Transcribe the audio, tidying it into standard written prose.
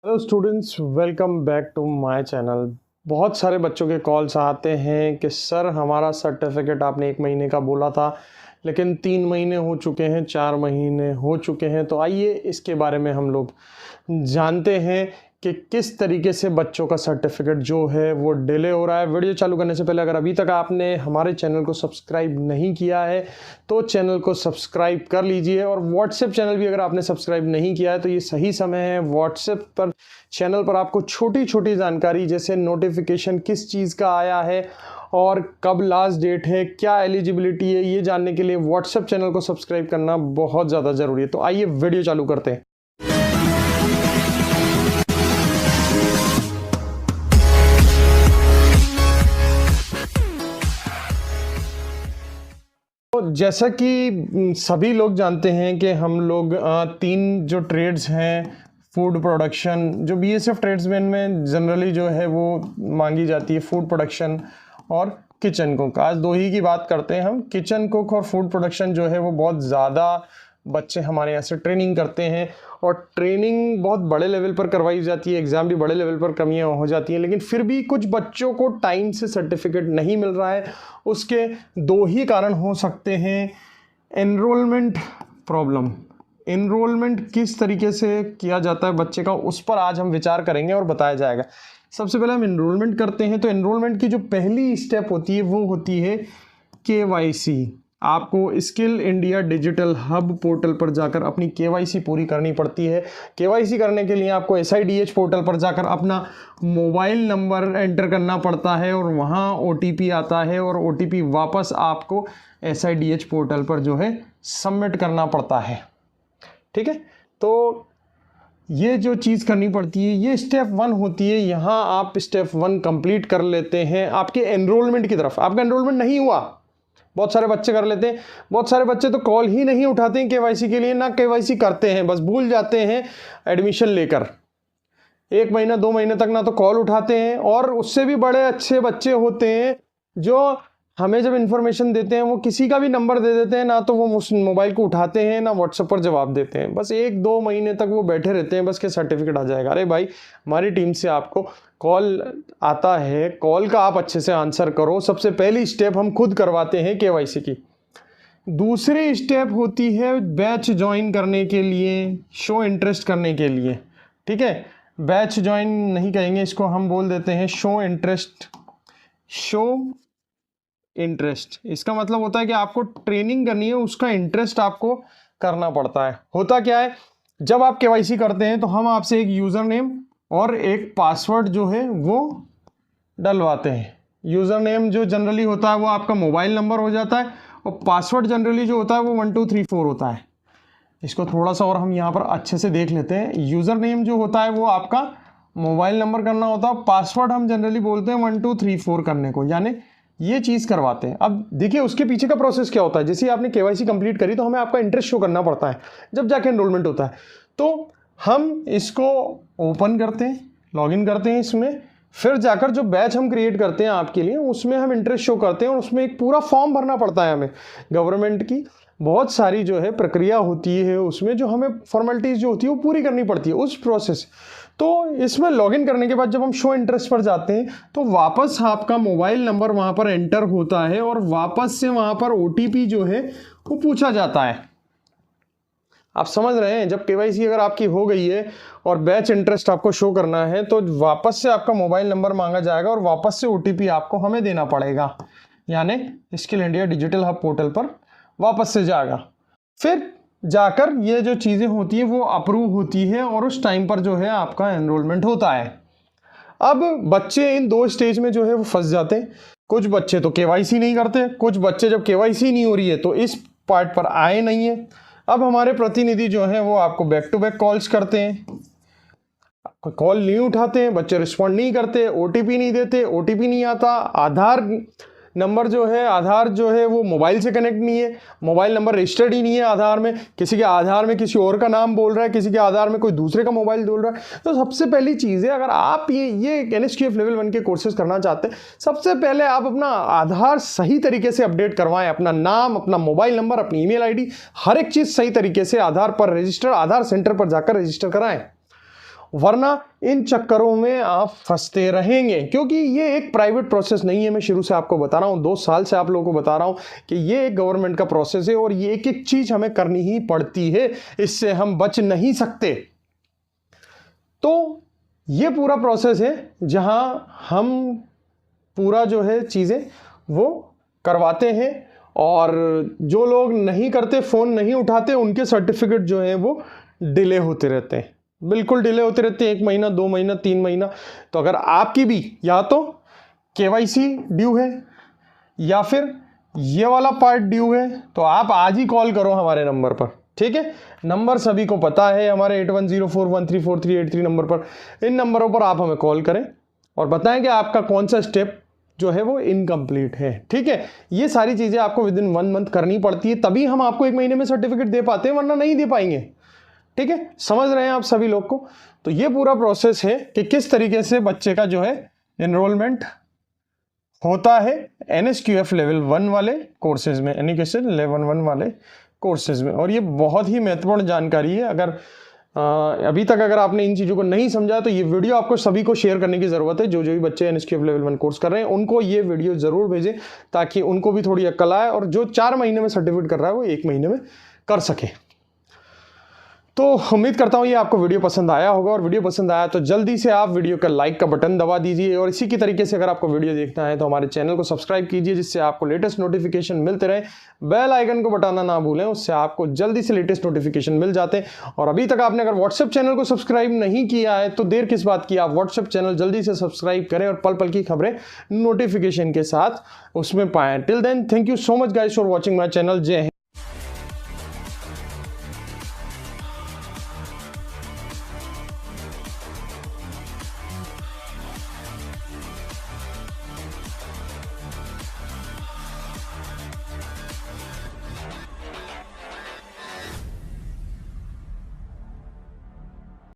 Hello students, welcome back to my channel. बहुत सारे बच्चों के कॉल्स आते हैं कि सर हमारा सर्टिफिकेट आपने 1 महीने का बोला था, लेकिन 3 महीने हो चुके हैं, 4 महीने हो चुके हैं। तो आइए इसके बारे में हम लोग जानते हैं कि किस तरीके से बच्चों का सर्टिफिकेट जो है वो डिले हो रहा है। वीडियो चालू करने से पहले अगर अभी तक आपने हमारे चैनल को सब्सक्राइब नहीं किया है तो चैनल को सब्सक्राइब कर लीजिए, और व्हाट्सएप चैनल भी अगर आपने सब्सक्राइब नहीं किया है तो ये सही समय है। व्हाट्सएप पर चैनल पर आपको छोटी छोटी जानकारी जैसे नोटिफिकेशन किस चीज़ का आया है और कब लास्ट डेट है, क्या एलिजिबिलिटी है, ये जानने के लिए व्हाट्सएप चैनल को सब्सक्राइब करना बहुत ज़्यादा ज़रूरी है। तो आइए वीडियो चालू करते हैं। तो जैसा कि सभी लोग जानते हैं कि हम लोग 3 जो ट्रेड्स हैं, फूड प्रोडक्शन, जो बीएसएफ ट्रेड्समैन में जनरली जो है वो मांगी जाती है, फूड प्रोडक्शन और किचन कुक। आज 2 ही की बात करते हैं हम। किचन कुक और फूड प्रोडक्शन जो है वो बहुत ज़्यादा बच्चे हमारे यहाँ से ट्रेनिंग करते हैं, और ट्रेनिंग बहुत बड़े लेवल पर करवाई जाती है, एग्ज़ाम भी बड़े लेवल पर कमियाँ हो जाती हैं, लेकिन फिर भी कुछ बच्चों को टाइम से सर्टिफिकेट नहीं मिल रहा है। उसके 2 ही कारण हो सकते हैं। एनरोलमेंट प्रॉब्लम, एनरोलमेंट किस तरीके से किया जाता है बच्चे का, उस पर आज हम विचार करेंगे और बताया जाएगा। सबसे पहले हम एनरोलमेंट करते हैं। तो एनरोलमेंट की जो पहली स्टेप होती है वो होती है KYC। आपको skill India digital hub portal पर जाकर अपनी KYC पूरी करनी पड़ती है। KYC करने के लिए आपको SIDH पोर्टल पर जाकर अपना मोबाइल नंबर एंटर करना पड़ता है, और वहाँ OTP आता है, और OTP वापस आपको SIDH पोर्टल पर जो है सबमिट करना पड़ता है। ठीक है, तो ये जो चीज़ करनी पड़ती है ये स्टेप 1 होती है। यहाँ आप स्टेप 1 कंप्लीट कर लेते हैं आपके एनरोलमेंट की तरफ। आपका एनरोलमेंट नहीं हुआ, बहुत सारे बच्चे कर लेते हैं, बहुत सारे बच्चे तो कॉल ही नहीं उठाते हैं KYC के लिए, ना KYC करते हैं, बस भूल जाते हैं एडमिशन लेकर। 1 महीना 2 महीने तक ना तो कॉल उठाते हैं, और उससे भी बड़े अच्छे बच्चे होते हैं जो हमें जब इन्फॉर्मेशन देते हैं वो किसी का भी नंबर दे देते हैं, ना तो वो उस मोबाइल को उठाते हैं ना व्हाट्सएप पर जवाब देते हैं। बस 1-2 महीने तक वो बैठे रहते हैं बस कि सर्टिफिकेट आ जाएगा। अरे भाई, हमारी टीम से आपको कॉल आता है, कॉल का आप अच्छे से आंसर करो। सबसे पहली स्टेप हम खुद करवाते हैं KYC की। दूसरी स्टेप होती है बैच ज्वाइन करने के लिए, शो इंटरेस्ट करने के लिए। ठीक है, बैच ज्वाइन नहीं कहेंगे इसको, हम बोल देते हैं शो इंटरेस्ट। शो इंटरेस्ट, इसका मतलब होता है कि आपको ट्रेनिंग करनी है, उसका इंटरेस्ट आपको करना पड़ता है। होता क्या है, जब आप KYC करते हैं तो हम आपसे एक यूज़र नेम और एक पासवर्ड जो है वो डलवाते हैं। यूज़र नेम जो जनरली होता है वो आपका मोबाइल नंबर हो जाता है, और पासवर्ड जनरली जो होता है वो 1 2 3 4 होता है। इसको थोड़ा सा और हम यहाँ पर अच्छे से देख लेते हैं। यूज़र नेम जो होता है वो आपका मोबाइल नंबर करना होता है, पासवर्ड हम जनरली बोलते हैं 1 2 3 4 करने को, यानी ये चीज़ करवाते हैं। अब देखिए उसके पीछे का प्रोसेस क्या होता है। जैसे आपने KYC कंप्लीट करी तो हमें आपका इंटरेस्ट शो करना पड़ता है, जब जाके एनरोलमेंट होता है। तो हम इसको ओपन करते हैं, लॉगिन करते हैं इसमें, फिर जाकर जो बैच हम क्रिएट करते हैं आपके लिए उसमें हम इंटरेस्ट शो करते हैं, और उसमें एक पूरा फॉर्म भरना पड़ता है हमें। गवर्नमेंट की बहुत सारी जो है प्रक्रिया होती है उसमें, जो हमें फॉर्मेलिटीज़ जो होती है वो पूरी करनी पड़ती है उस प्रोसेस। तो इसमें लॉगिन करने के बाद जब हम शो इंटरेस्ट पर जाते हैं तो वापस आपका मोबाइल नंबर वहाँ पर एंटर होता है, और वापस से वहाँ पर OTP जो है वो पूछा जाता है। आप समझ रहे हैं, जब KYC अगर आपकी हो गई है और बैच इंटरेस्ट आपको शो करना है तो वापस से आपका मोबाइल नंबर मांगा जाएगा, और वापस से OTP आपको हमें देना पड़ेगा, यानी skill India digital hub portal पर वापस से जाएगा। फिर जाकर ये जो चीज़ें होती हैं वो अप्रूव होती है, और उस टाइम पर जो है आपका एनरोलमेंट होता है। अब बच्चे इन 2 स्टेज में जो है वो फंस जाते हैं। कुछ बच्चे तो KYC नहीं करते, कुछ बच्चे जब KYC नहीं हो रही है तो इस पार्ट पर आए नहीं है। अब हमारे प्रतिनिधि जो हैं वो आपको बैक टू बैक कॉल्स करते हैं, कॉल नहीं उठाते हैं, बच्चे रिस्पॉन्ड नहीं करते, OTP नहीं देते, OTP नहीं आता। आधार नंबर जो है, आधार जो है वो मोबाइल से कनेक्ट नहीं है, मोबाइल नंबर रजिस्टर्ड ही नहीं है आधार में, किसी के आधार में किसी और का नाम बोल रहा है, किसी के आधार में कोई दूसरे का मोबाइल बोल रहा है। तो सबसे पहली चीज़ है, अगर आप ये NSQF लेवल 1 के कोर्सेज करना चाहते हैं, सबसे पहले आप अपना आधार सही तरीके से अपडेट करवाएं। अपना नाम, अपना मोबाइल नंबर, अपनी ईमेल ID, हर एक चीज़ सही तरीके से आधार पर रजिस्टर, आधार सेंटर पर जाकर रजिस्टर कराएं। वरना इन चक्करों में आप फंसते रहेंगे, क्योंकि ये एक प्राइवेट प्रोसेस नहीं है। मैं शुरू से आपको बता रहा हूँ, 2 साल से आप लोगों को बता रहा हूँ कि ये एक गवर्नमेंट का प्रोसेस है और ये एक एक चीज हमें करनी ही पड़ती है, इससे हम बच नहीं सकते। तो ये पूरा प्रोसेस है जहां हम पूरा जो है चीजें वो करवाते हैं, और जो लोग नहीं करते, फोन नहीं उठाते, उनके सर्टिफिकेट जो है वो डिले होते रहते हैं, बिल्कुल डिले होते रहते हैं, 1 महीना 2 महीना 3 महीना। तो अगर आपकी भी या तो केवाईसी ड्यू है या फिर ये वाला पार्ट ड्यू है, तो आप आज ही कॉल करो हमारे नंबर पर, ठीक है। नंबर सभी को पता है, हमारे 8104134383 नंबर पर, इन नंबरों पर आप हमें कॉल करें और बताएं कि आपका कौन सा स्टेप जो है वो इनकम्प्लीट है, ठीक है। ये सारी चीजें आपको विद इन 1 मंथ करनी पड़ती है, तभी हम आपको 1 महीने में सर्टिफिकेट दे पाते हैं, वरना नहीं दे पाएंगे, ठीक है। समझ रहे हैं आप सभी लोग को। तो ये पूरा प्रोसेस है कि किस तरीके से बच्चे का जो है एनरोलमेंट होता है NSQF लेवल 1 वाले कोर्सेज में, एजुकेशन लेवल 1 वाले कोर्सेज में। और ये बहुत ही महत्वपूर्ण जानकारी है। अगर अभी तक अगर आपने इन चीज़ों को नहीं समझा तो ये वीडियो आपको सभी को शेयर करने की ज़रूरत है। जो जो भी बच्चे NSQF लेवल 1 कोर्स कर रहे हैं उनको ये वीडियो ज़रूर भेजें, ताकि उनको भी थोड़ी अक्ल आए और जो 4 महीने में सर्टिफिकेट कर रहा है वो 1 महीने में कर सके। तो उम्मीद करता हूँ ये आपको वीडियो पसंद आया होगा, और वीडियो पसंद आया तो जल्दी से आप वीडियो का लाइक का बटन दबा दीजिए। और इसी की तरीके से अगर आपको वीडियो देखना है तो हमारे चैनल को सब्सक्राइब कीजिए, जिससे आपको लेटेस्ट नोटिफिकेशन मिलते रहे। बेल आइकन को बटाना ना भूलें, उससे आपको जल्दी से लेटेस्ट नोटिफिकेशन मिल जाते हैं। और अभी तक आपने अगर व्हाट्सएप चैनल को सब्सक्राइब नहीं किया है तो देर किस बात की, आप व्हाट्सएप चैनल जल्दी से सब्सक्राइब करें और पल पल की खबरें नोटिफिकेशन के साथ उसमें पाएं। Till then, thank you so much guys for watching my channel. जय हिंद।